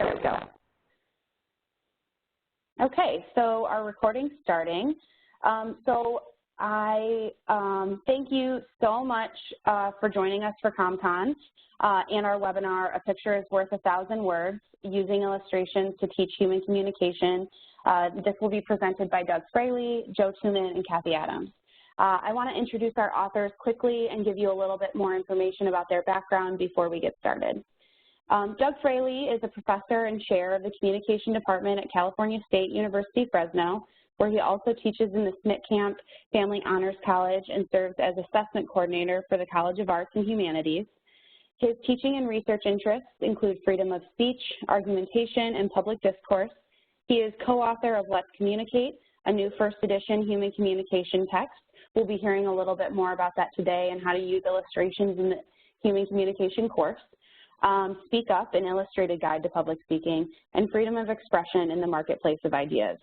There we go. Okay, so our recording's starting. I thank you so much for joining us for CommCon and our webinar, A Picture is Worth 1,000 Words, Using Illustrations to Teach Human Communication. This will be presented by Doug Fraleigh, Joe Tuman, and Kathy Adams. I want to introduce our authors quickly and give you a little bit more information about their background before we get started. Doug Fraleigh is a professor and chair of the Communication Department at California State University, Fresno, where he also teaches in the Smith Camp Family Honors College and serves as assessment coordinator for the College of Arts and Humanities. His teaching and research interests include freedom of speech, argumentation, and public discourse. He is co-author of Let's Communicate, a new first edition human communication text. We'll be hearing a little bit more about that today and how to use illustrations in the human communication course. Speak Up, an illustrated guide to public speaking, and freedom of expression in the marketplace of ideas.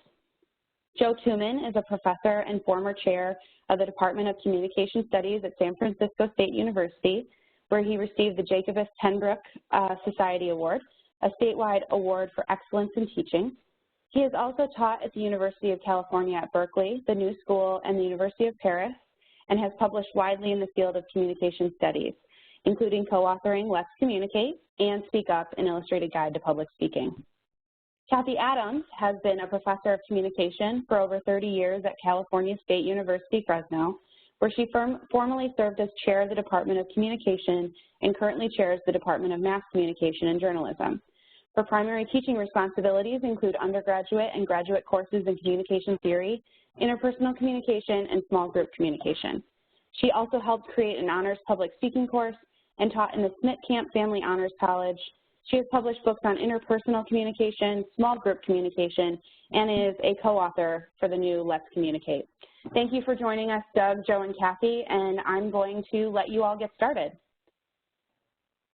Joe Tuman is a professor and former chair of the Department of Communication Studies at San Francisco State University, where he received the Jacobus Tenbrook Society Award, a statewide award for excellence in teaching. He has also taught at the University of California at Berkeley, the New School, and the University of Paris, and has published widely in the field of communication studies, including co-authoring Let's Communicate and Speak Up, an illustrated guide to public speaking. Kathy Adams has been a professor of communication for over 30 years at California State University, Fresno, where she formerly served as chair of the Department of Communication and currently chairs the Department of Mass Communication and Journalism. Her primary teaching responsibilities include undergraduate and graduate courses in communication theory, interpersonal communication, and small group communication. She also helped create an honors public speaking course and taught in the Smith Camp Family Honors College. She has published books on interpersonal communication, small group communication, and is a co-author for the new Let's Communicate. Thank you for joining us, Doug, Joe, and Kathy, and I'm going to let you all get started.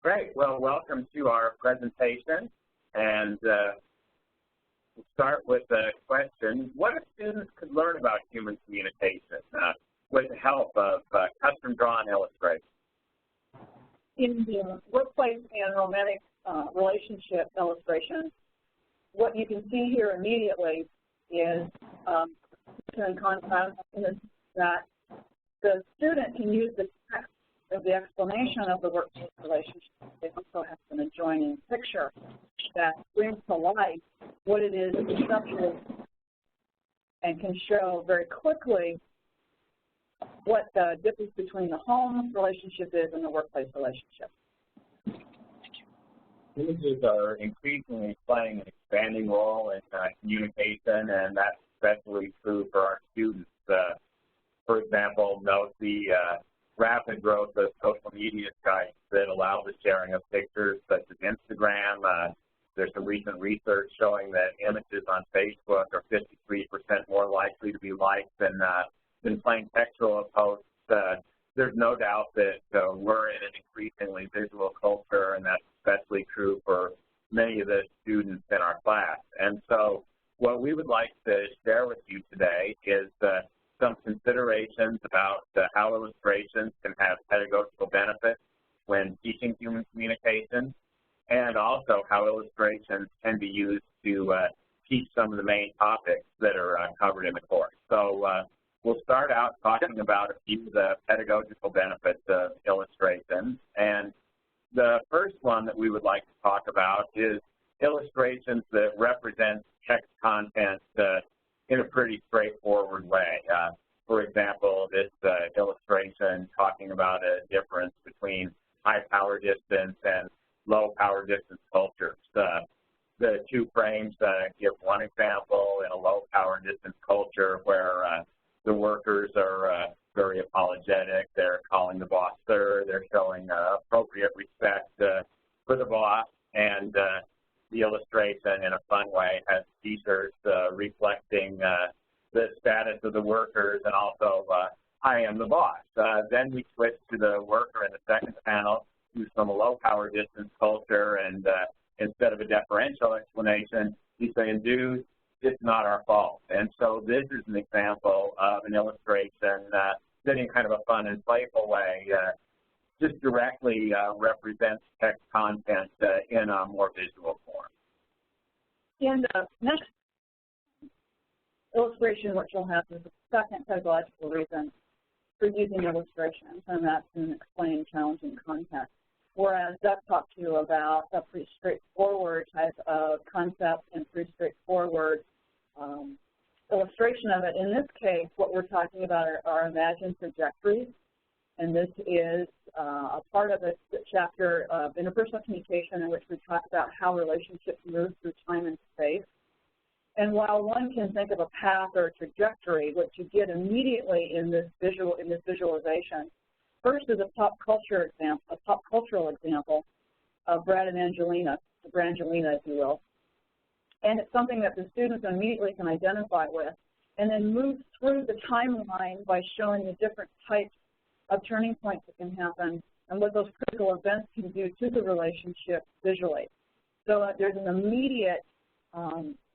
Great. Well, welcome to our presentation, and we'll start with a question. What if students could learn about human communication with the help of custom-drawn illustrations? In the workplace and romantic relationship illustration, what you can see here immediately is in contrast that the student can use the text of the explanation of the workplace relationship. They also have an adjoining picture that brings to life what it is conceptually and can show very quickly what the difference between the home relationship is and the workplace relationship. Images are increasingly playing an expanding role in communication, and that's especially true for our students. For example, note the rapid growth of social media sites that allow the sharing of pictures such as Instagram. There's some recent research showing that images on Facebook are 53% more likely to be liked than plain textual posts. There's no doubt that we're in an increasingly visual culture, and that's especially true for many of the students in our class. And so what we would like to share with you today is some considerations about how illustrations can have pedagogical benefits when teaching human communication, and also how illustrations can be used to teach some of the main topics that are covered in the course. So we'll start out talking about a few of the pedagogical benefits of illustrations. And the first one that we would like to talk about is illustrations that represent text content in a pretty straightforward way. For example, this illustration talking about a difference between high power distance and low power distance cultures. The two frames give one example in a low power distance culture where the workers are very apologetic. They're calling the boss sir. They're showing appropriate respect for the boss. And the illustration, in a fun way, has T-shirts reflecting the status of the workers and also I am the boss. Then we switch to the worker in the second panel, who's from a low power distance culture, and instead of a deferential explanation, he's saying, dude, it's not our fault. And so this is an example of an illustration that in kind of a fun and playful way just directly represents text content in a more visual form. In the next illustration, what you'll have is the second pedagogical reason for using illustrations, and that's in explaining challenging context. Whereas Doug talked to you about a pretty straightforward type of concept and pretty straightforward illustration of it. In this case, what we're talking about are imagined trajectories, and this is a part of a chapter of interpersonal communication in which we talk about how relationships move through time and space. And while one can think of a path or a trajectory, what you get immediately in this visualization, first is a pop cultural example of Brad and Angelina, Brangelina, if you will. And it's something that the students immediately can identify with, and then move through the timeline by showing the different types of turning points that can happen and what those critical events can do to the relationship visually. So there's an immediate,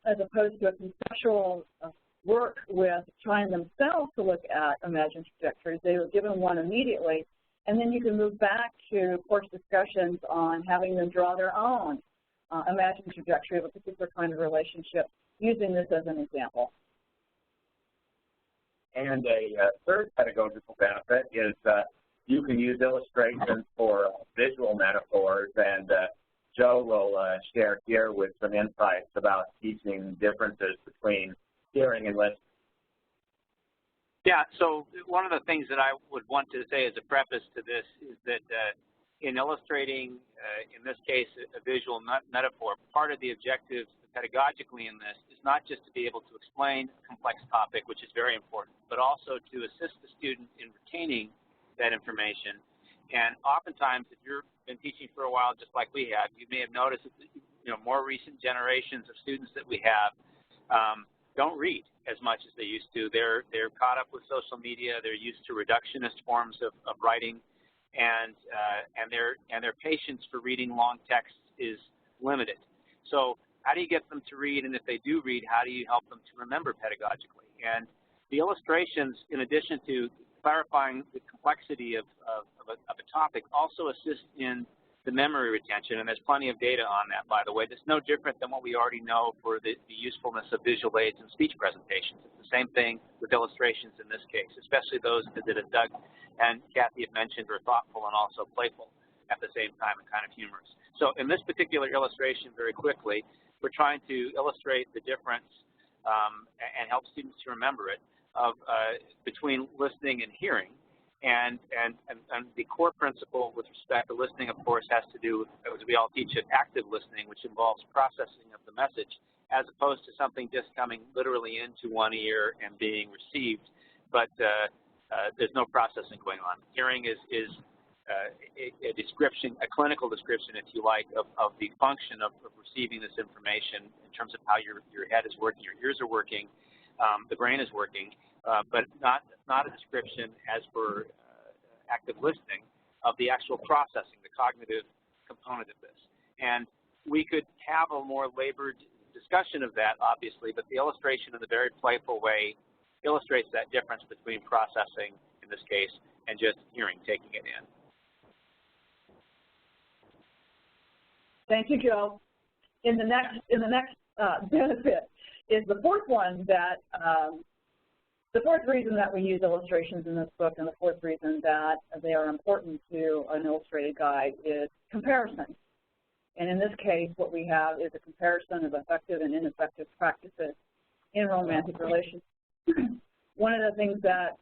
as opposed to a conceptual work with trying themselves to look at imagined trajectories. They were given one immediately, and then you can move back to course discussions on having them draw their own imagined trajectory of a particular kind of relationship, using this as an example. And a third pedagogical benefit is you can use illustrations for visual metaphors, and Joe will share here with some insights about teaching differences between hearing and listening. Yeah, so one of the things that I would want to say as a preface to this is that in illustrating, in this case, a visual metaphor, part of the objective pedagogically in this is not just to be able to explain a complex topic, which is very important, but also to assist the student in retaining that information. And oftentimes, if you've been teaching for a while, just like we have, you may have noticed that more recent generations of students that we have don't read as much as they used to. They're caught up with social media. They're used to reductionist forms of writing, and their patience for reading long texts is limited. So how do you get them to read? And if they do read, how do you help them to remember pedagogically? And the illustrations, in addition to clarifying the complexity of a topic, also assist in the memory retention, and there's plenty of data on that, by the way. That's no different than what we already know for the usefulness of visual aids in speech presentations. It's the same thing with illustrations in this case, especially those that Doug and Kathy have mentioned are thoughtful and also playful at the same time and kind of humorous. So in this particular illustration, very quickly, we're trying to illustrate the difference and help students to remember it between listening and hearing. And the core principle with respect to listening, of course, has to do with, as we all teach it, active listening, which involves processing of the message, as opposed to something just coming literally into one ear and being received, but there's no processing going on. Hearing is a description, a clinical description, if you like, of the function of receiving this information in terms of how your head is working, your ears are working, the brain is working, but not a description, as for active listening, of the actual processing, the cognitive component of this. And we could have a more labored discussion of that, obviously, but the illustration in a very playful way illustrates that difference between processing, in this case, and just hearing, taking it in. Thank you, Joe. In the next benefit is the fourth one that the fourth reason that we use illustrations in this book, and the fourth reason that they are important to an illustrated guide, is comparison. And in this case, what we have is a comparison of effective and ineffective practices in romantic relationships. One of the things that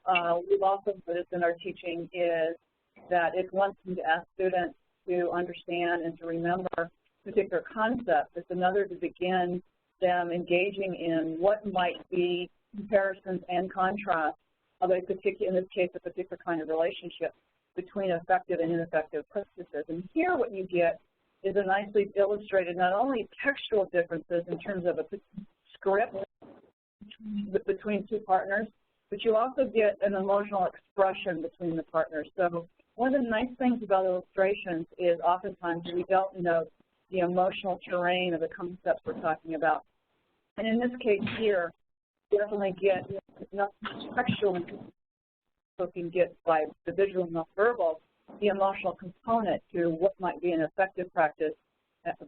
we've also noticed in our teaching is that it's one thing to ask students to understand and to remember particular concepts. It's another to begin them engaging in what might be comparisons and contrasts of a particular, in this case, a particular kind of relationship between effective and ineffective practices. And here what you get is a nicely illustrated not only textual differences in terms of a script between two partners, but you also get an emotional expression between the partners. So one of the nice things about illustrations is oftentimes we don't know the emotional terrain of the concepts we're talking about. And in this case here, you definitely get not textual, so can get by the visual and nonverbal the emotional component to what might be an effective practice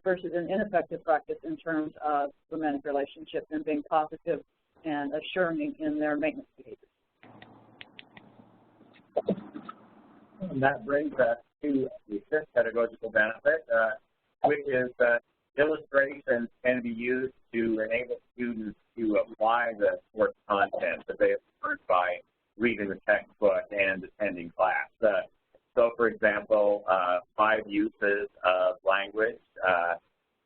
versus an ineffective practice in terms of romantic relationships and being positive and assuring in their maintenance behaviors. And that brings us to the fifth pedagogical benefit, which is illustrations can be used to enable students to apply the course content that they have learned by reading the textbook and attending class. So, for example, 5 uses of language.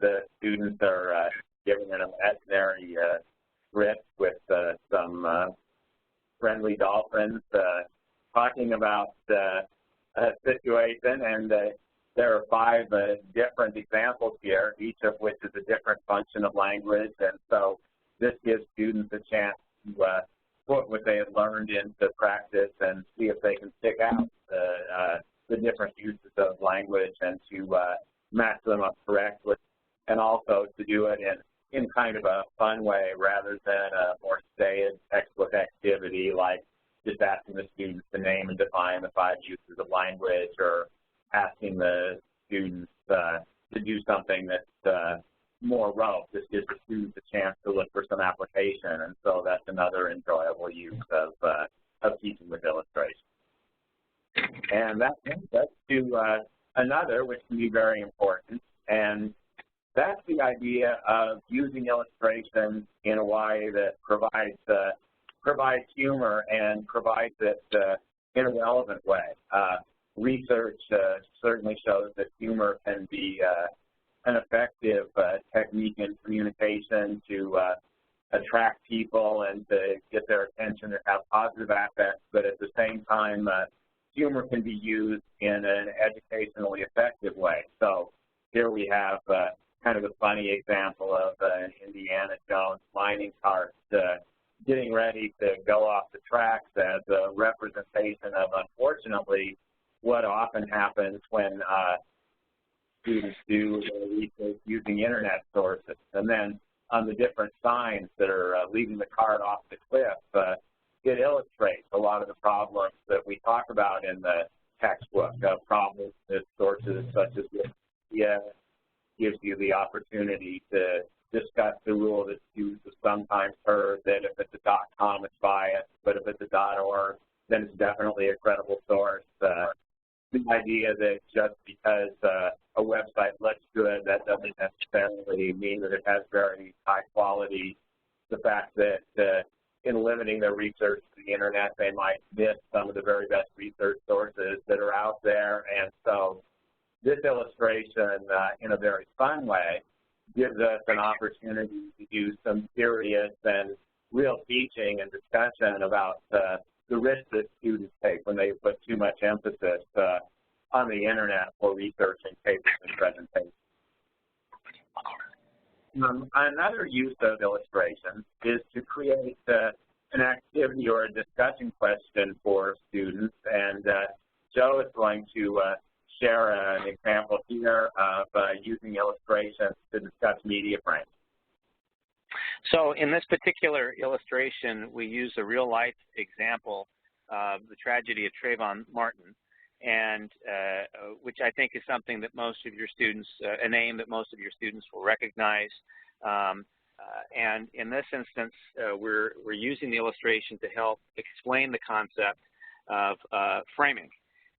The students are given an imaginary script with some friendly dolphins talking about a situation, and there are 5 different examples here, each of which is a different function of language, and so this gives students a chance to put what they have learned into practice and see if they can stick out the different uses of language and to match them up correctly, and also to do it in kind of a fun way rather than a more staid textbook activity like just asking the students to name and define the 5 uses of language, or asking the students to do something that's more rote. This gives the students a chance to look for some application, and so that's another enjoyable use of teaching with illustration. And that brings us to another, which can be very important, and that's the idea of using illustration in a way that provides humor and provides it in a relevant way. Research certainly shows that humor can be an effective technique in communication to attract people and to get their attention and have positive affects, but at the same time, humor can be used in an educationally effective way. So here we have kind of a funny example of an Indiana Jones mining cart getting ready to go off the tracks as a representation of, unfortunately, what often happens when students do research using internet sources. And then on the different signs that are leading the cart off the cliff, it illustrates a lot of the problems that we talk about in the textbook, problems that sources such as Wikipedia gives you the opportunity to discuss the rule that students have sometimes heard that if it's a .com, it's biased, but if it's a .org, then it's definitely a credible source. The idea that just because a website looks good, that doesn't necessarily mean that it has very high quality. The fact that in limiting their research to the internet, they might miss some of the very best research sources that are out there. And so this illustration, in a very fun way, gives us an opportunity to do some serious and real teaching and discussion about the risks that students take when they put too much emphasis on the internet for researching papers and presentations. Another use of illustration is to create an activity or a discussion question for students, and Joe is going to share an example here of using illustrations to discuss media frames. So in this particular illustration, we use a real-life example of the tragedy of Trayvon Martin, and which I think is something that most of your students, a name that most of your students will recognize. And in this instance, we're using the illustration to help explain the concept of framing,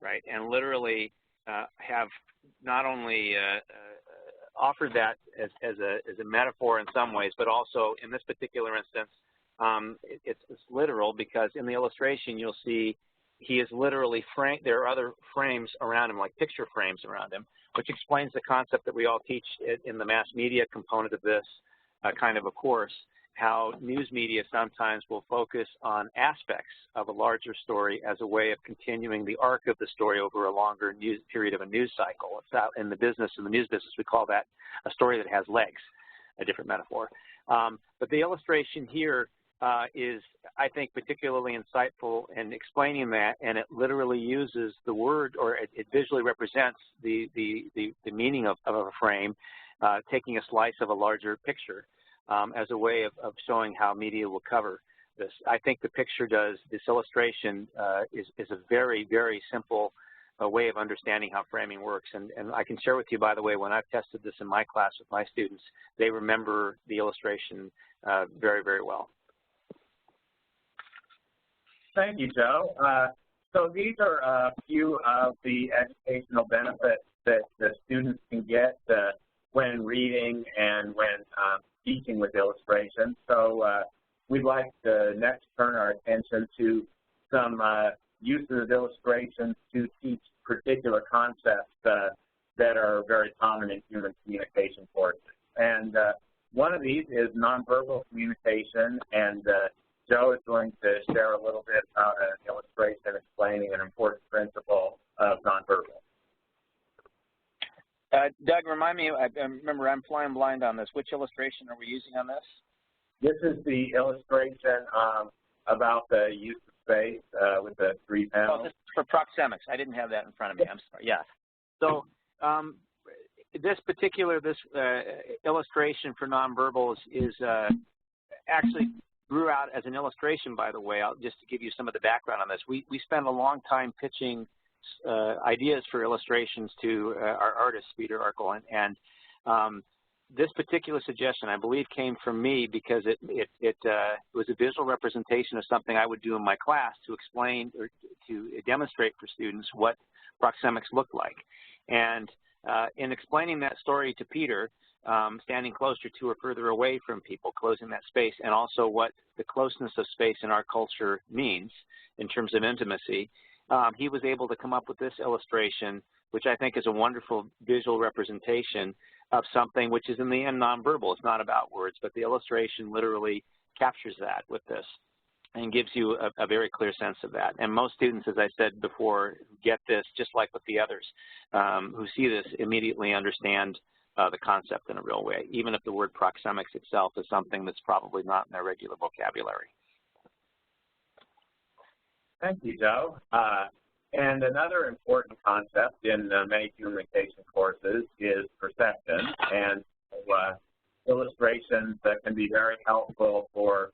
right? And literally have not only offered that as a metaphor in some ways, but also in this particular instance, it's literal, because in the illustration you'll see he is literally framed. There are other frames around him, like picture frames around him, which explains the concept that we all teach in the mass media component of this kind of a course, how news media sometimes will focus on aspects of a larger story as a way of continuing the arc of the story over a longer period of a news cycle. It's out in the news business, we call that a story that has legs, a different metaphor. But the illustration here is, I think, particularly insightful in explaining that, and it literally uses the word, or it visually represents the meaning of a frame, taking a slice of a larger picture as a way of showing how media will cover this. I think the picture does, this illustration is a very, very simple a way of understanding how framing works. And I can share with you, by the way, when I've tested this in my class with my students, they remember the illustration very, very well. Thank you, Joe. So these are a few of the educational benefits that the students can get when reading and when teaching with illustrations. So we'd like to next turn our attention to some uses of illustrations to teach particular concepts that are very common in human communication courses. And one of these is nonverbal communication, and Joe is going to share a little bit about an illustration explaining an important principle of nonverbal. Doug, remind me, I remember I'm flying blind on this. Which illustration are we using on this? This is the illustration about the use of space with the 3 panels. Oh, this is for proxemics. I didn't have that in front of me. I'm sorry. Yeah. So this illustration for nonverbals is actually grew out as an illustration, by the way. Just to give you some of the background on this. We spent a long time pitching ideas for illustrations to our artist, Peter Arkell, and this particular suggestion, I believe, came from me because it was a visual representation of something I would do in my class to explain or to demonstrate for students what proxemics looked like. And in explaining that story to Peter, standing closer to or further away from people, closing that space, and also what the closeness of space in our culture means in terms of intimacy, he was able to come up with this illustration, which I think is a wonderful visual representation of something which is in the end nonverbal. It's not about words, but the illustration literally captures that with this and gives you a very clear sense of that. And most students, as I said before, get this just like with the others who see this immediately understand the concept in a real way, even if the word proxemics itself is something that's probably not in their regular vocabulary. Thank you, Joe. And another important concept in many communication courses is perception, and illustrations that can be very helpful for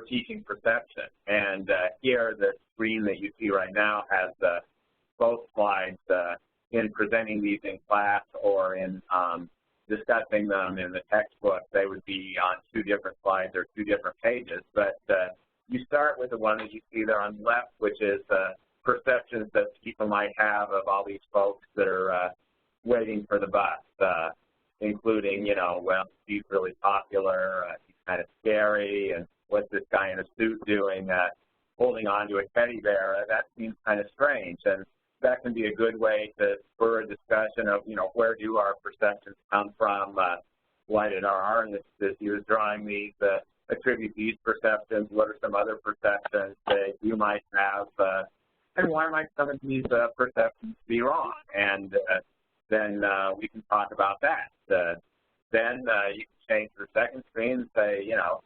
teaching perception. And here, the screen that you see right now has both slides in presenting these in class or in discussing them in the textbook. They would be on 2 different slides or 2 different pages, but you start with the one that you see there on the left, which is perceptions that people might have of all these folks that are waiting for the bus, including, you know, well, he's really popular, he's kind of scary, and what's this guy in a suit doing holding on to a teddy bear? That seems kind of strange, and that can be a good way to spur a discussion of, you know, where do our perceptions come from? Why did our artist that he was drawing these attribute these perceptions? What are some other perceptions that you might have? And why might some of these perceptions be wrong? And then we can talk about that. Then you can change the second screen and say, you know,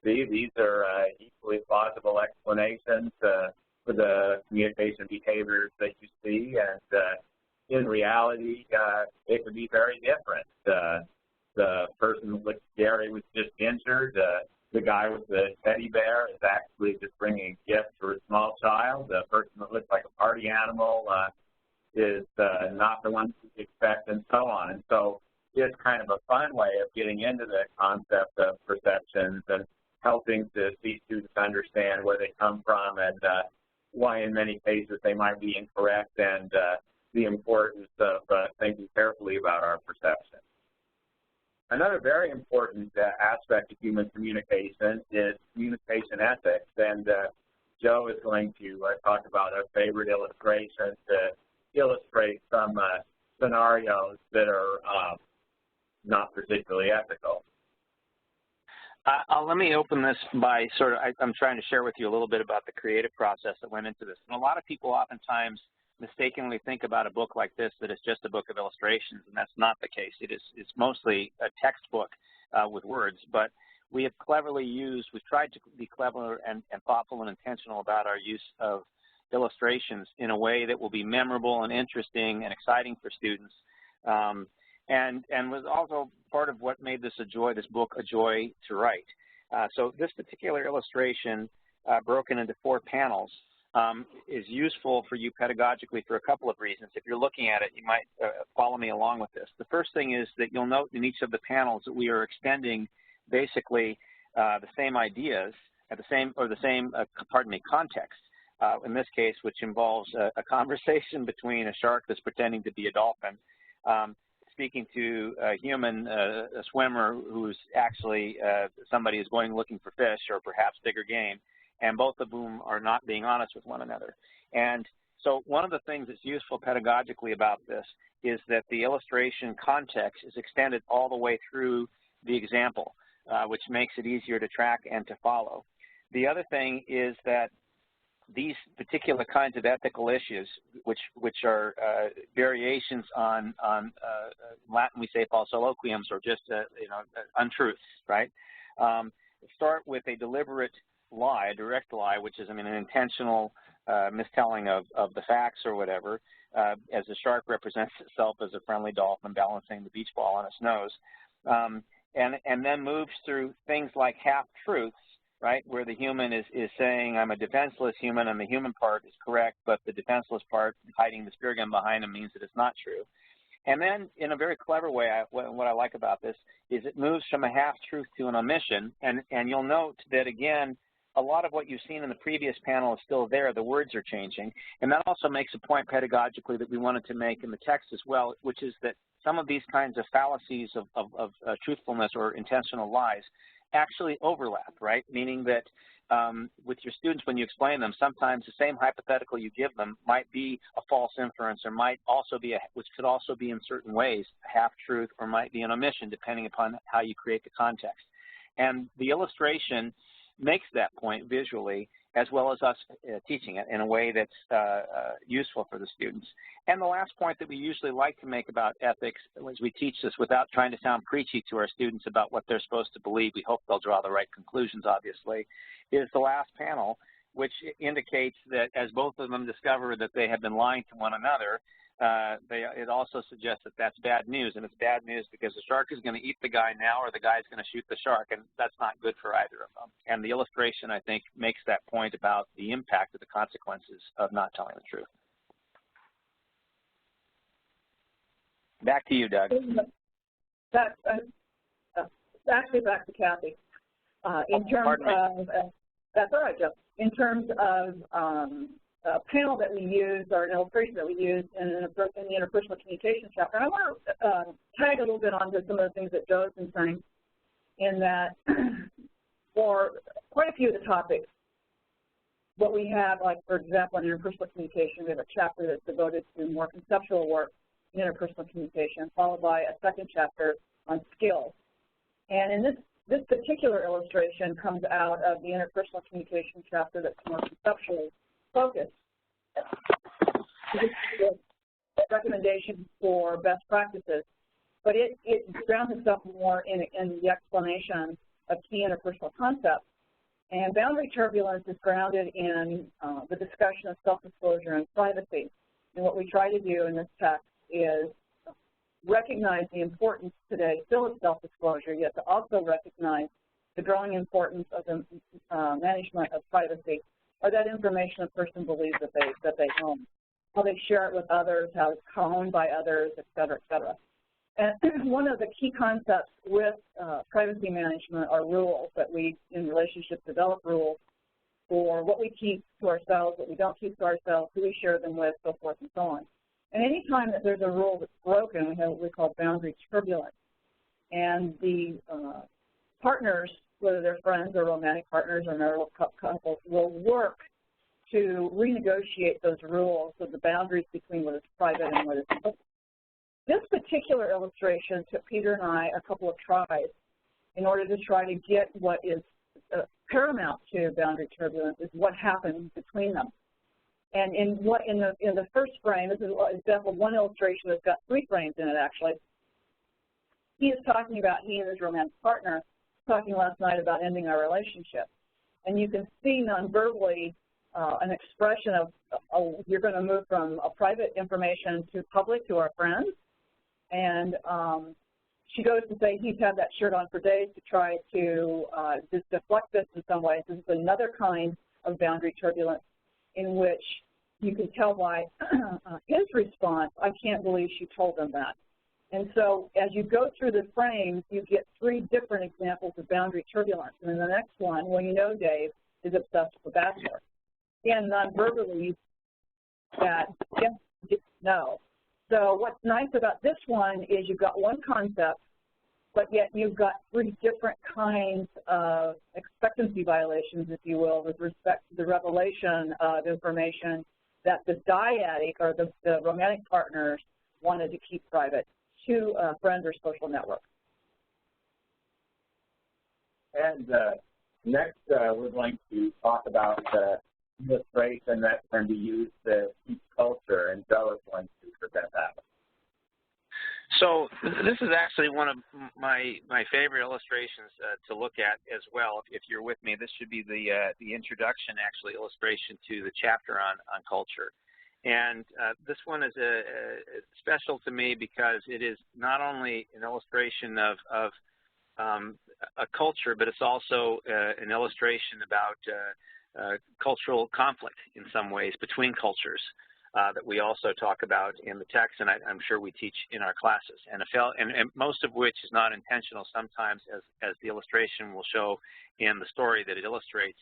these are equally plausible explanations for the communication behaviors that you see, and in reality, it could be very different. The person who looks scary was just injured. The guy with the teddy bear is actually just bringing a gift for a small child. The person that looks like a party animal is not the one you expect, and so on. And so it's kind of a fun way of getting into the concept of perceptions and helping to see students understand where they come from and why in many cases they might be incorrect, and the importance of thinking carefully about our perception. Another very important aspect of human communication is communication ethics, and Joe is going to talk about a favorite illustration to illustrate some scenarios that are not particularly ethical. Let me open this by I'm trying to share with you a little bit about the creative process that went into this. And a lot of people oftentimes mistakenly think about a book like this that it's just a book of illustrations, and that's not the case. It's mostly a textbook with words, but we have we've tried to be clever and thoughtful and intentional about our use of illustrations in a way that will be memorable and interesting and exciting for students. And was also part of what made this book a joy to write. So this particular illustration, broken into 4 panels, is useful for you pedagogically for a couple of reasons. If you're looking at it, you might follow me along with this. The first thing is that you'll note in each of the panels that we are extending basically the same ideas at the same context. In this case, which involves a conversation between a shark that's pretending to be a dolphin, speaking to a human, a swimmer who's actually somebody who's going looking for fish or perhaps bigger game, and both of whom are not being honest with one another. And so one of the things that's useful pedagogically about this is that the illustration context is extended all the way through the example, which makes it easier to track and to follow. The other thing is that these particular kinds of ethical issues, which are variations on Latin we say falsoloquiums, or just untruths, right? Start with a deliberate lie, a direct lie, which is an intentional mistelling of the facts or whatever, as the shark represents itself as a friendly dolphin balancing the beach ball on its nose, and then moves through things like half-truths, right, where the human is saying, I'm a defenseless human, and the human part is correct, but the defenseless part hiding the spear gun behind him means that it's not true. And then, in a very clever way, what I like about this is it moves from a half-truth to an omission, and you'll note that, again, a lot of what you've seen in the previous panel is still there. The words are changing. And that also makes a point pedagogically that we wanted to make in the text as well, which is that some of these kinds of fallacies of truthfulness or intentional lies actually overlap, right? Meaning that with your students, when you explain them, sometimes the same hypothetical you give them might be a false inference, or might also be, which could also be in certain ways, a half-truth, or might be an omission, depending upon how you create the context. And the illustration makes that point visually, as well as us teaching it in a way that's useful for the students. And the last point that we usually like to make about ethics, as we teach this without trying to sound preachy to our students about what they're supposed to believe, we hope they'll draw the right conclusions, obviously, is the last panel, which indicates that as both of them discover that they have been lying to one another, it also suggests that that's bad news, and it's bad news because the shark is going to eat the guy now, or the guy's going to shoot the shark, and that's not good for either of them. And the illustration, I think, makes that point about the impact of the consequences of not telling the truth. Back to you, Doug. Actually, back to Kathy. In terms of, that's all right, Joe. In terms of a panel that we use, or an illustration that we use in the interpersonal communication chapter. And I want to tag a little bit onto some of the things that Joe's been saying, in that for quite a few of the topics, what we have, like, for example, in interpersonal communication, we have a chapter that's devoted to more conceptual work in interpersonal communication, followed by a second chapter on skills. And in this particular illustration comes out of the interpersonal communication chapter that's more conceptually focused. Recommendations for best practices, but it grounds itself more in the explanation of key interpersonal concepts. And boundary turbulence is grounded in the discussion of self-disclosure and privacy. And what we try to do in this text is recognize the importance today still of self-disclosure, yet to also recognize the growing importance of the management of privacy, or that information a person believes that they own, how they share it with others, how it's owned by others, et cetera, et cetera. And one of the key concepts with privacy management are rules that we, in relationships, develop rules for what we keep to ourselves, what we don't keep to ourselves, who we share them with, so forth and so on. And any time that there's a rule that's broken, we have what we call boundary turbulence. And the partners, whether they're friends or romantic partners or marital couples, will work to renegotiate those rules of the boundaries between what is private and what is public. This particular illustration took Peter and I a couple of tries in order to try to get what is paramount to boundary turbulence is what happens between them. And in the first frame, this is an example of one illustration that's got 3 frames in it, actually. He is talking about, he and his romantic partner, talking last night about ending our relationship. And you can see non-verbally an expression of you're going to move from a private information to public to our friends. And she goes to say he's had that shirt on for days to try to just deflect this in some ways. This is another kind of boundary turbulence. in which you can tell by his response, I can't believe she told them that. And so as you go through the frames, you get 3 different examples of boundary turbulence. And then the next one, well, you know Dave is obsessed with the bachelor. Again, non-verbally, that yes, didn't know. So what's nice about this one is you've got one concept, but yet you've got 3 different kinds of expectancy violations, if you will, with respect to the revelation of information that the dyadic or the romantic partners wanted to keep private to a friend or social network. And next, we're going to talk about illustration that can be used to teach culture, and Joe is going to present that. So this is actually one of my favorite illustrations to look at as well. If you're with me, this should be the introduction, actually, illustration to the chapter on culture. And this one is special to me because it is not only an illustration of a culture, but it's also an illustration about cultural conflict in some ways between cultures that we also talk about in the text, and I'm sure we teach in our classes, and most of which is not intentional sometimes, as the illustration will show in the story that it illustrates,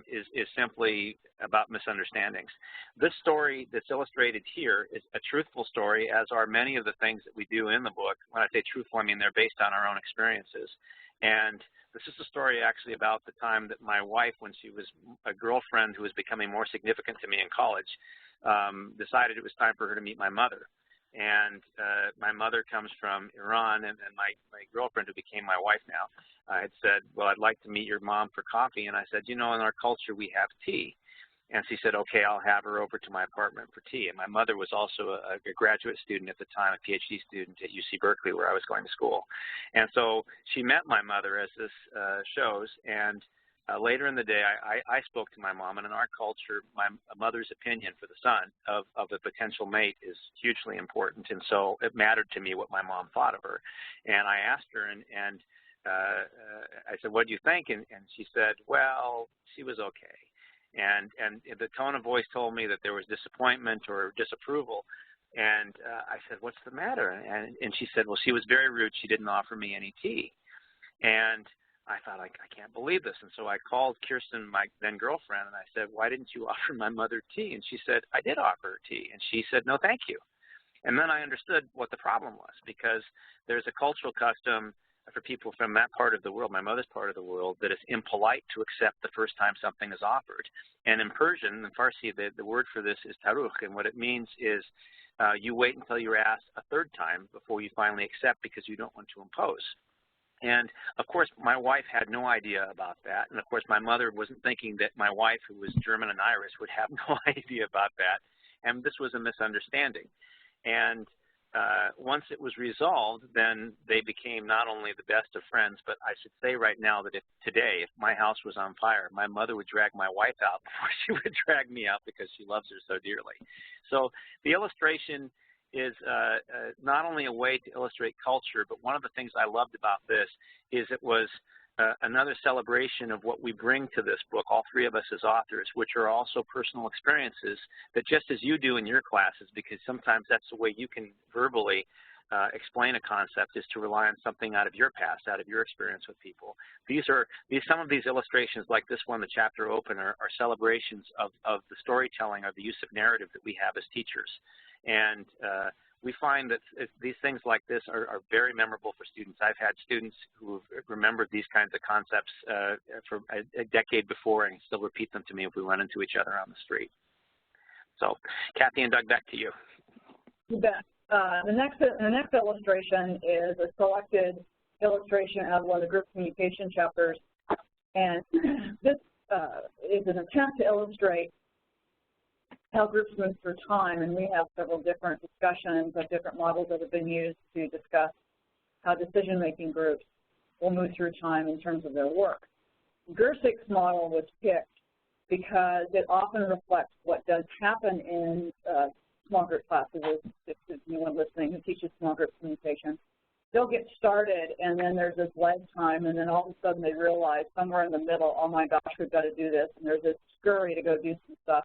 is simply about misunderstandings. This story that's illustrated here is a truthful story, as are many of the things that we do in the book. When I say truthful, I mean they're based on our own experiences. And this is a story actually about the time that my wife, when she was a girlfriend who was becoming more significant to me in college, decided it was time for her to meet my mother. And my mother comes from Iran, and my girlfriend, who became my wife now, had said, well, I'd like to meet your mom for coffee. And I said, you know, in our culture, we have tea. And she said, okay, I'll have her over to my apartment for tea. And my mother was also a graduate student at the time, a PhD student at UC Berkeley, where I was going to school. And so she met my mother, as this shows, and later in the day, I spoke to my mom, and in our culture, my mother's opinion for the son of a potential mate is hugely important, and so it mattered to me what my mom thought of her. And I asked her, and I said, what do you think? And she said, well, she was okay. And the tone of voice told me that there was disappointment or disapproval. And I said, what's the matter? And she said, well, she was very rude. She didn't offer me any tea. And I thought, I can't believe this. And so I called Kirsten, my then girlfriend, and I said, why didn't you offer my mother tea? And she said, I did offer her tea. And she said, no, thank you. And then I understood what the problem was, because there's a cultural custom for people from that part of the world, my mother's part of the world, that it's impolite to accept the first time something is offered. And in Persian, in Farsi, the word for this is tarukh, and what it means is you wait until you're asked a 3rd time before you finally accept, because you don't want to impose. And, of course, my wife had no idea about that. And, of course, my mother wasn't thinking that my wife, who was German and Irish, would have no idea about that. And this was a misunderstanding. And once it was resolved, then they became not only the best of friends, but I should say right now that if my house was on fire, my mother would drag my wife out before she would drag me out, because she loves her so dearly. So the illustration is not only a way to illustrate culture, but one of the things I loved about this is it was another celebration of what we bring to this book, all 3 of us as authors, which are also personal experiences that, just as you do in your classes, because sometimes that's the way you can verbally explain a concept, is to rely on something out of your past, out of your experience with people. Some of these illustrations, like this one, the chapter opener, are celebrations of the storytelling or the use of narrative that we have as teachers. And we find that these things like this are very memorable for students. I've had students who have remembered these kinds of concepts for a decade before and still repeat them to me if we run into each other on the street. So, Kathy and Doug, back to you. You bet. The next illustration is a selected illustration out of one of the group communication chapters. And this is an attempt to illustrate how groups move through time, and we have several different discussions of different models that have been used to discuss how decision-making groups will move through time in terms of their work. Gersig's model was picked because it often reflects what does happen in small group classes. If anyone listening who teaches small group communication, they'll get started, and then there's this lag time, and then all of a sudden they realize somewhere in the middle, oh my gosh, we've got to do this, and there's this scurry to go do some stuff.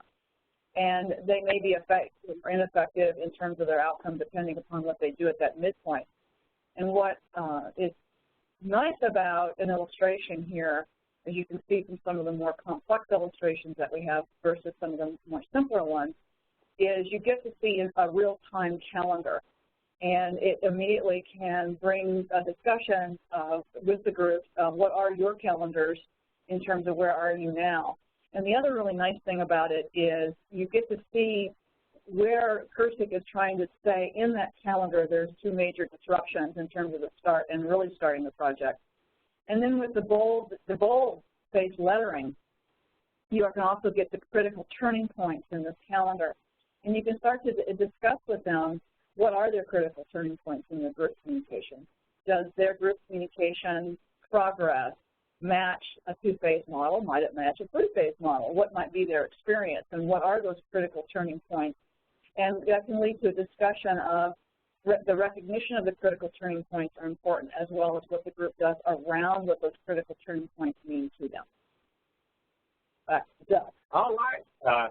and they may be effective or ineffective in terms of their outcome depending upon what they do at that midpoint. And what is nice about an illustration here, as you can see from some of the more complex illustrations that we have versus some of the more simpler ones, is you get to see a real-time calendar. And it immediately can bring a discussion with the group of what are your calendars in terms of where are you now. And the other really nice thing about it is you get to see where Cursic is trying to say in that calendar there's two major disruptions in terms of the start and really starting the project. And then with the bold-based lettering, you can also get the critical turning points in this calendar. And you can start to discuss with them what are their critical turning points in their group communication. Does their group communication progress match a two-phase model? Might it match a three-phase model? What might be their experience, and what are those critical turning points? And that can lead to a discussion of the recognition of the critical turning points are important, as well as what the group does around what those critical turning points mean to them. Back to Doug. All right.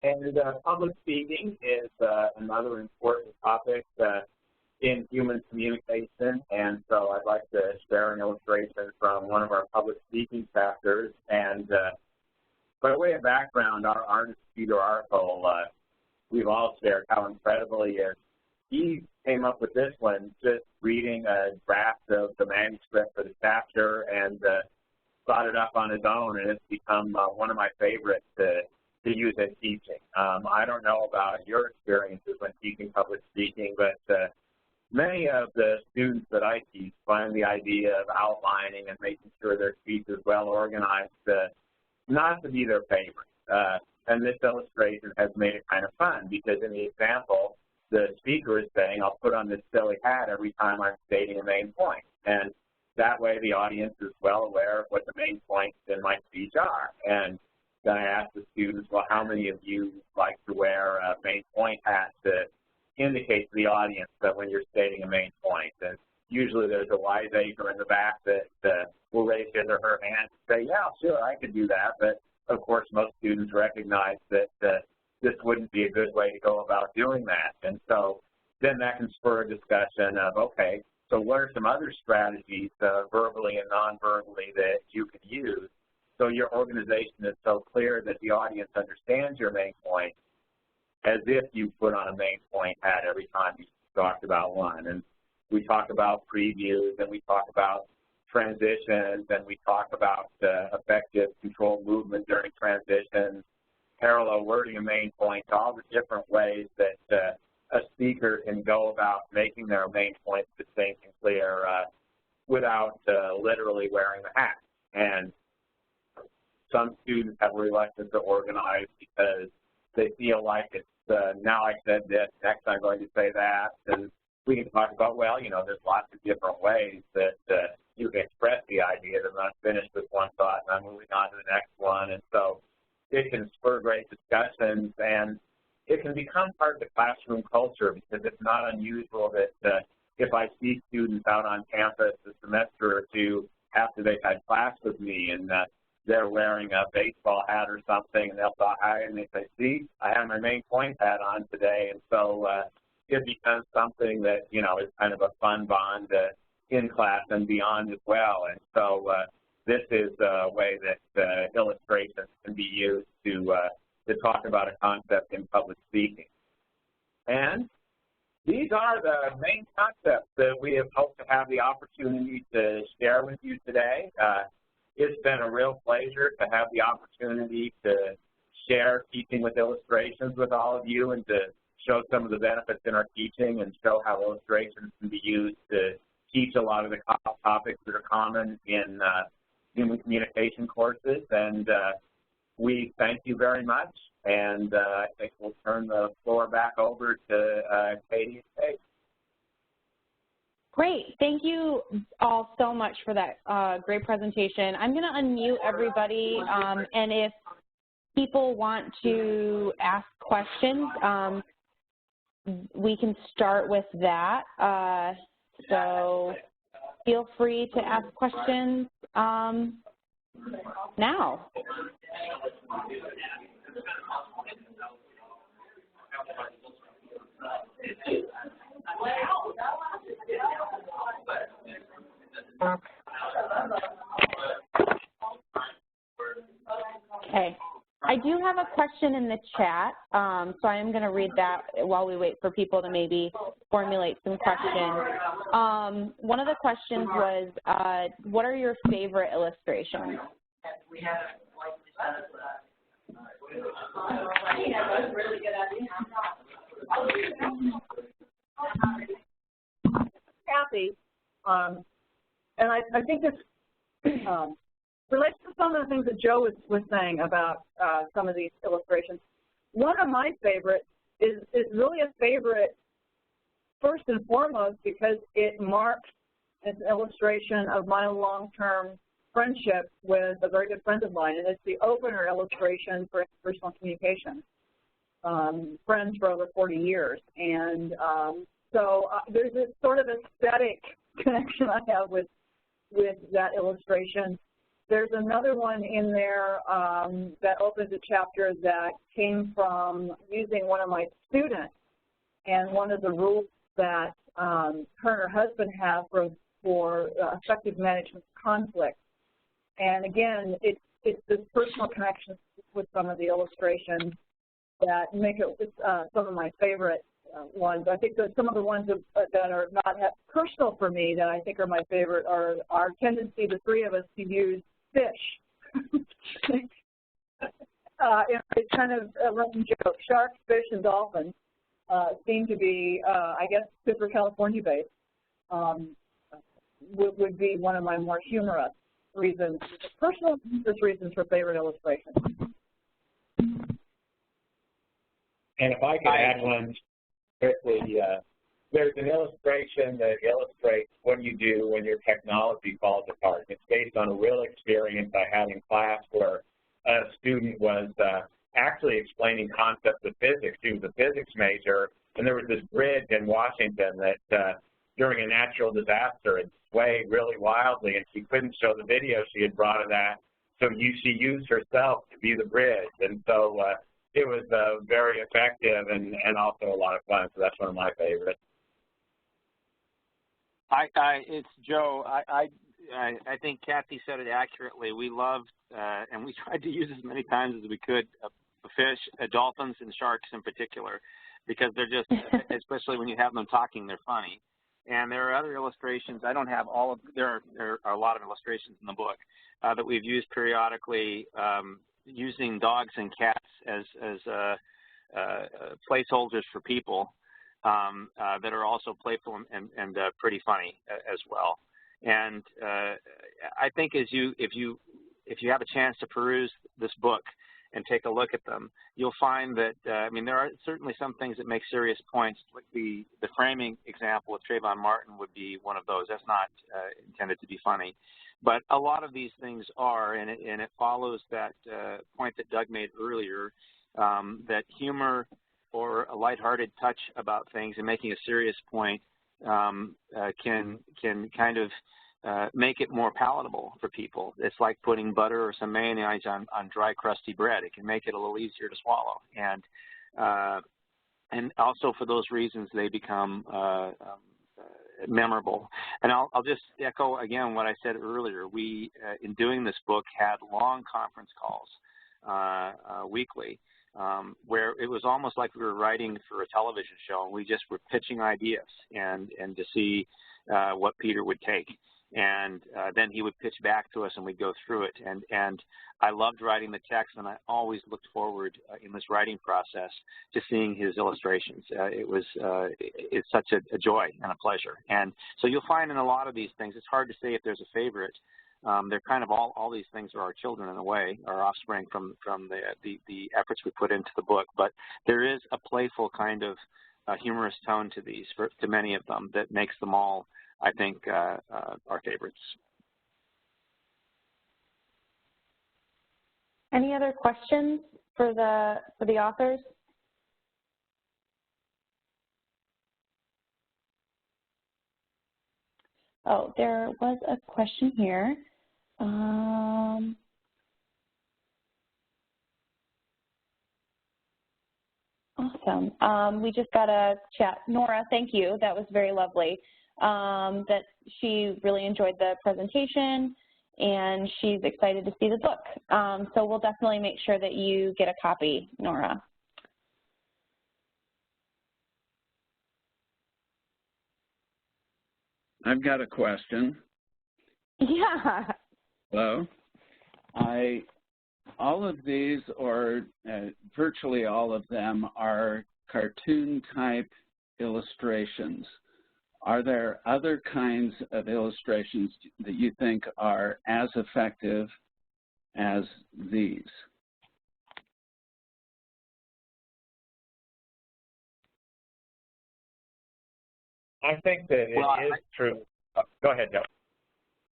And public speaking is another important topic in human communication, and so I'd like to share an illustration from one of our public speaking chapters. And by way of background, our artist, Peter Arthel, we've all shared how incredible he is. He came up with this one just reading a draft of the manuscript for the chapter and brought it up on his own, and it's become one of my favorites to use as teaching. I don't know about your experiences when teaching public speaking, but many of the students that I teach find the idea of outlining and making sure their speech is well organized not to be their favorite. And this illustration has made it kind of fun because in the example, the speaker is saying, I'll put on this silly hat every time I'm stating a main point. And that way the audience is well aware of what the main points in my speech are. And then I ask the students, well, how many of you like to wear a main point hat to indicate to the audience that when you're stating a main point? And usually there's a wiseacre in the back that will raise his or her hand and say, yeah, sure, I could do that. But of course, most students recognize that this wouldn't be a good way to go about doing that. And so then that can spur a discussion of, okay, so what are some other strategies verbally and non-verbally that you could use so your organization is so clear that the audience understands your main point as if you put on a main point hat every time you talked about one. And we talk about previews, and we talk about transitions, and we talk about effective controlled movement during transitions, parallel wording a main point, all the different ways that a speaker can go about making their main points distinct and clear without literally wearing the hat. And some students have reluctance to organize because they feel like it's, now I said this, next I'm going to say that. And we can talk about, well, you know, there's lots of different ways that you can express the idea that I'm not finished with one thought and I'm moving on to the next one. And so it can spur great discussions, and it can become part of the classroom culture because it's not unusual that if I see students out on campus a semester or two after they've had class with me and they're wearing a baseball hat or something, and they'll say hi, and they say, see, I have my main point hat on today. And so it becomes something that, you know, is kind of a fun bond in class and beyond as well. And so this is a way that illustrations can be used to talk about a concept in public speaking. And these are the main concepts that we have hoped to have the opportunity to share with you today. It's been a real pleasure to have the opportunity to share teaching with illustrations with all of you and to show some of the benefits in our teaching and show how illustrations can be used to teach a lot of the topics that are common in human communication courses. And we thank you very much. And I think we'll turn the floor back over to Katie and Kate. Great. Thank you all so much for that great presentation. I'm going to unmute everybody, and if people want to ask questions, we can start with that. So feel free to ask questions now. Okay. I do have a question in the chat, so I am going to read that while we wait for people to maybe formulate some questions. One of the questions was, what are your favorite illustrations? Kathy, and I think this relates to some of the things that Joe was saying about some of these illustrations. One of my favorites is really a favorite first and foremost because it marks an illustration of my long-term friendship with a very good friend of mine, and it's the opener illustration for interpersonal communication. Friends for over 40 years, and so there's this sort of aesthetic connection I have with that illustration. There's another one in there that opens a chapter that came from using one of my students, and one of the rules that her and her husband have for effective management of conflict. And again, it's this personal connection with some of the illustrations that make it some of my favorite ones. I think that some of the ones that are not personal for me that I think are my favorite are our tendency, the three of us, to use fish. It's kind of a running joke. Sharks, fish, and dolphins seem to be, I guess, super California based, would be one of my more humorous reasons, personal reasons for favorite illustrations. And if I could add one quickly, there's an illustration that illustrates what you do when your technology falls apart. It's based on a real experience I had in class where a student was actually explaining concepts of physics. She was a physics major, and there was this bridge in Washington that during a natural disaster it swayed really wildly, and she couldn't show the video she had brought of that, so she used herself to be the bridge. And so it was very effective and also a lot of fun, so that's one of my favorites. It's Joe. I think Kathy said it accurately. We loved, and we tried to use as many times as we could, fish, dolphins, and sharks in particular, because they're just, especially when you have them talking, they're funny. And there are other illustrations. I don't have all of, there are a lot of illustrations in the book that we've used periodically, using dogs and cats as placeholders for people. That are also playful and pretty funny as well. And I think if you have a chance to peruse this book and take a look at them, you'll find that I mean, there are certainly some things that make serious points. Like the framing example of Trayvon Martin would be one of those. That's not intended to be funny, but a lot of these things are, and it follows that point that Doug made earlier, that humor or a lighthearted touch about things and making a serious point can kind of make it more palatable for people. It's like putting butter or some mayonnaise on dry, crusty bread. It can make it a little easier to swallow. And also for those reasons, they become memorable. And I'll just echo again what I said earlier. We, in doing this book, had long conference calls weekly, where it was almost like we were writing for a television show, and we just were pitching ideas and to see what Peter would take. And then he would pitch back to us, and we'd go through it. And I loved writing the text, and I always looked forward in this writing process to seeing his illustrations. It's such a joy and a pleasure. And so you'll find in a lot of these things, it's hard to say if there's a favorite. They're kind of all these things are our children in a way, our offspring from the efforts we put into the book. But there is a playful kind of humorous tone to these, to many of them, that makes them all, I think, our favorites. Any other questions for the authors? Oh, there was a question here. Awesome. We just got a chat. Nora, thank you. That was very lovely. That she really enjoyed the presentation, and she's excited to see the book. So we'll definitely make sure that you get a copy, Nora. I've got a question. Yeah. Hello. All of these, or virtually all of them, are cartoon-type illustrations. Are there other kinds of illustrations that you think are as effective as these? I think that it is true. Oh, go ahead, Joe.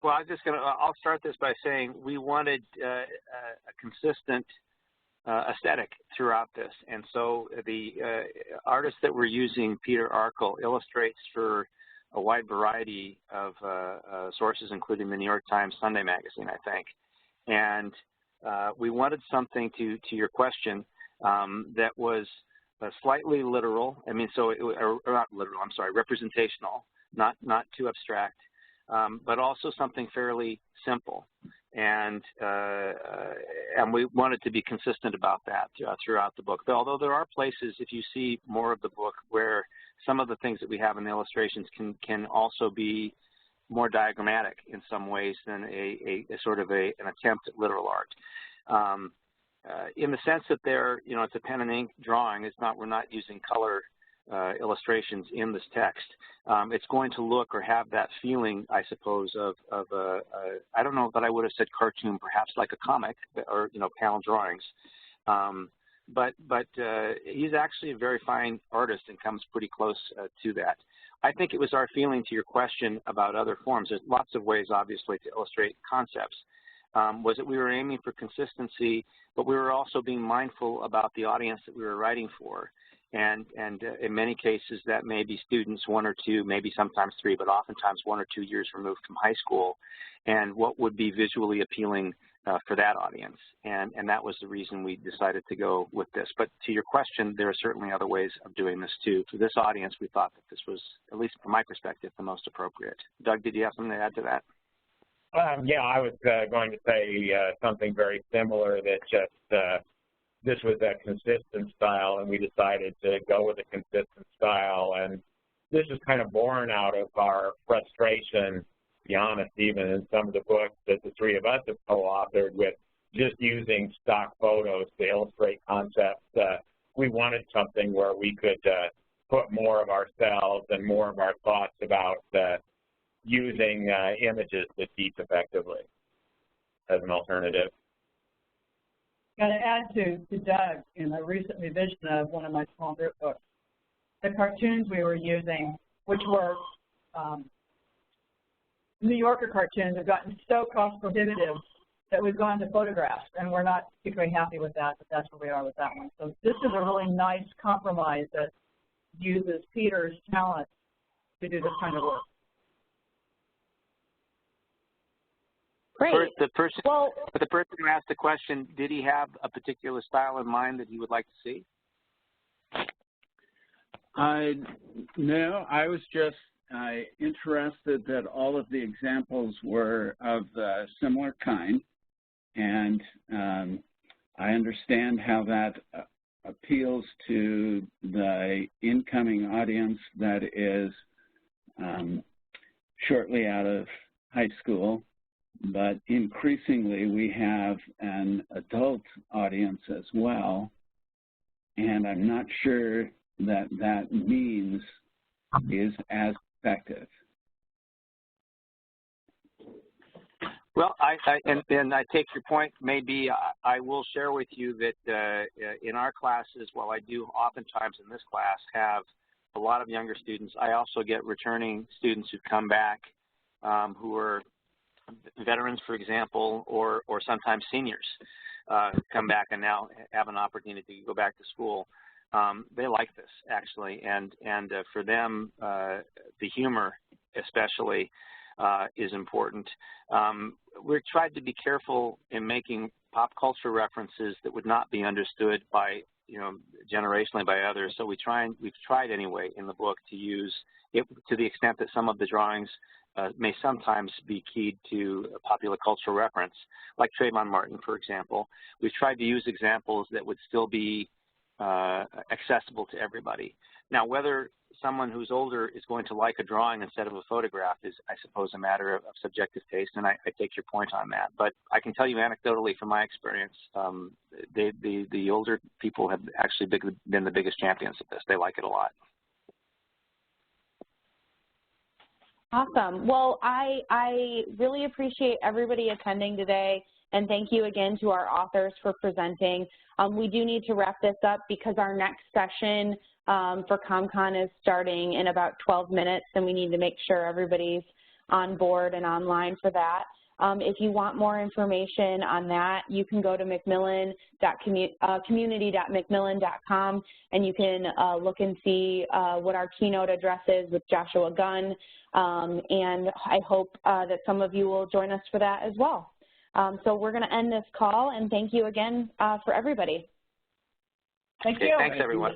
Well, I'll start this by saying we wanted a consistent aesthetic throughout this. And so the artist that we're using, Peter Arkell, illustrates for a wide variety of sources, including the New York Times Sunday magazine, I think. And we wanted something, to your question, that was slightly literal. I mean, or not literal, I'm sorry, representational, not too abstract, but also something fairly simple. And we wanted to be consistent about that throughout the book. Although there are places, if you see more of the book, where some of the things that we have in the illustrations can also be more diagrammatic in some ways than a sort of an attempt at literal art. In the sense that it's a pen and ink drawing. We're not using color illustrations in this text. It's going to look or have that feeling, I suppose, of I don't know that I would have said cartoon, perhaps like a comic or panel drawings. But he's actually a very fine artist and comes pretty close to that. I think it was our feeling, to your question about other forms. There's lots of ways, obviously, to illustrate concepts. Was that we were aiming for consistency, but we were also being mindful about the audience that we were writing for. And in many cases, that may be students 1 or 2, maybe sometimes 3, but oftentimes 1 or 2 years removed from high school, and what would be visually appealing for that audience. And that was the reason we decided to go with this. But to your question, there are certainly other ways of doing this too. For this audience, we thought that this was, at least from my perspective, the most appropriate. Doug, did you have something to add to that? Yeah, I was going to say something very similar, that just this was a consistent style, and we decided to go with a consistent style. And this is kind of born out of our frustration, to be honest, even in some of the books that the 3 of us have co-authored, with just using stock photos to illustrate concepts. We wanted something where we could put more of ourselves and more of our thoughts about using images to teach effectively as an alternative. Got to add to Doug, in a recent revision of one of my small group books, the cartoons we were using, which were New Yorker cartoons, have gotten so cost prohibitive that we've gone to photographs, and we're not particularly happy with that, but that's where we are with that one. So this is a really nice compromise that uses Peter's talent to do this kind of work. Great. The person who asked the question, did he have a particular style in mind that he would like to see? No, I was just interested that all of the examples were of a similar kind, and I understand how that appeals to the incoming audience that is shortly out of high school. But increasingly, we have an adult audience as well, and I'm not sure that that means is as effective. Well, I take your point. Maybe I will share with you that in our classes, while I do oftentimes in this class have a lot of younger students, I also get returning students who come back who are veterans, for example, or sometimes seniors who come back and now have an opportunity to go back to school. They like this, actually, and for them, the humor especially is important. We're tried to be careful in making pop culture references that would not be understood by generationally by others. So we've tried anyway in the book to use it to the extent that some of the drawings may sometimes be keyed to a popular cultural reference, like Trayvon Martin, for example. We've tried to use examples that would still be accessible to everybody. Now, whether someone who's older is going to like a drawing instead of a photograph is, I suppose, a matter of subjective taste, and I take your point on that. But I can tell you anecdotally from my experience, the older people have actually been the biggest champions of this. They like it a lot. Awesome. Well, I really appreciate everybody attending today, and thank you again to our authors for presenting. We do need to wrap this up because our next session for CommCon is starting in about 12 minutes, and we need to make sure everybody's on board and online for that. If you want more information on that, you can go to community.macmillan.com, and you can look and see what our keynote address is with Joshua Gunn, and I hope that some of you will join us for that as well. So we're going to end this call, and thank you again for everybody. Thank you. Thanks, everyone.